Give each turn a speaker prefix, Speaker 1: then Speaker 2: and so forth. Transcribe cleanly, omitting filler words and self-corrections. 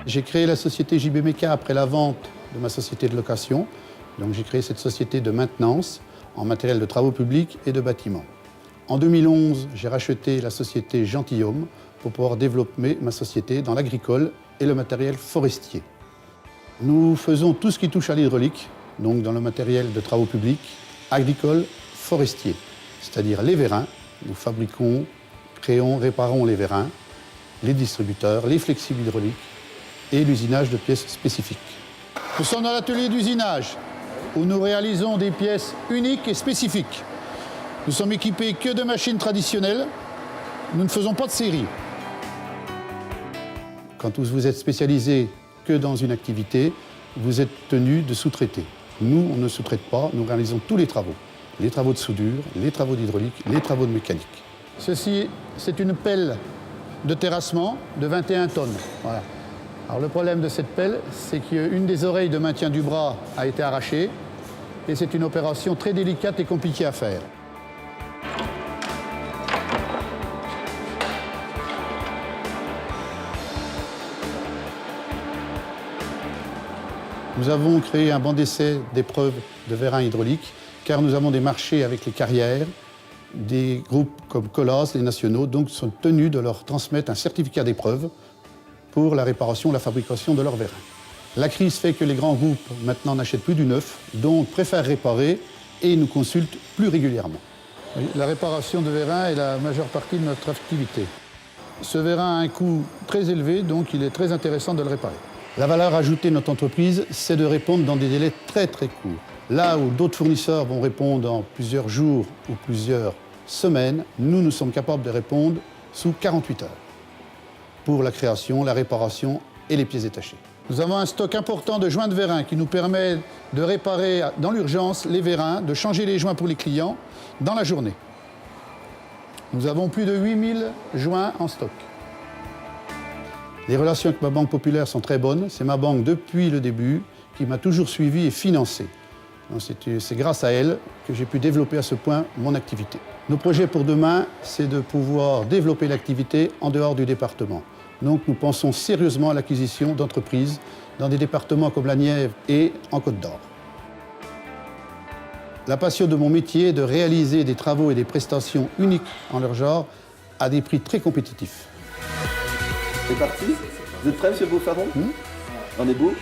Speaker 1: J'ai créé la société JB Meca après la vente de ma société de location. Donc j'ai créé cette société de maintenance en matériel de travaux publics et de bâtiments. En 2011, j'ai racheté la société Gentilhomme pour pouvoir développer ma société dans l'agricole et le matériel forestier. Nous faisons tout ce qui touche à l'hydraulique, donc dans le matériel de travaux publics, agricole, forestier, c'est-à-dire les vérins. Nous fabriquons, créons, réparons les vérins, les distributeurs, les flexibles hydrauliques et l'usinage de pièces spécifiques. Nous sommes dans l'atelier d'usinage où nous réalisons des pièces uniques et spécifiques. Nous sommes équipés que de machines traditionnelles. Nous ne faisons pas de série. Quand vous êtes spécialisé que dans une activité, vous êtes tenu de sous-traiter. Nous, on ne sous-traite pas, nous réalisons tous les travaux. Les travaux de soudure, les travaux d'hydraulique, les travaux de mécanique. Ceci, c'est une pelle de terrassement de 21 tonnes. Voilà. Alors le problème de cette pelle, c'est qu'une des oreilles de maintien du bras a été arrachée et c'est une opération très délicate et compliquée à faire. Nous avons créé un banc d'essai d'épreuves de vérins hydrauliques car nous avons des marchés avec les carrières, des groupes comme Colas, les nationaux, donc sont tenus de leur transmettre un certificat d'épreuve pour la réparation, la fabrication de leurs vérins. La crise fait que les grands groupes maintenant n'achètent plus du neuf, donc préfèrent réparer et nous consultent plus régulièrement. La réparation de vérins est la majeure partie de notre activité. Ce vérin a un coût très élevé, donc il est très intéressant de le réparer. La valeur ajoutée de notre entreprise, c'est de répondre dans des délais très très courts. Là où d'autres fournisseurs vont répondre en plusieurs jours ou plusieurs semaines, nous sommes capables de répondre sous 48 heures pour la création, la réparation et les pièces détachées. Nous avons un stock important de joints de vérins qui nous permet de réparer dans l'urgence les vérins, de changer les joints pour les clients dans la journée. Nous avons plus de 8000 joints en stock. Les relations avec ma banque populaire sont très bonnes. C'est ma banque depuis le début qui m'a toujours suivi et financé. C'est grâce à elle que j'ai pu développer à ce point mon activité. Nos projets pour demain, c'est de pouvoir développer l'activité en dehors du département. Donc nous pensons sérieusement à l'acquisition d'entreprises dans des départements comme la Nièvre et en Côte d'Or. La passion de mon métier est de réaliser des travaux et des prestations uniques en leur genre à des prix très compétitifs.
Speaker 2: C'est parti. Vous êtes prêts, M. Beaufaron? On est beau.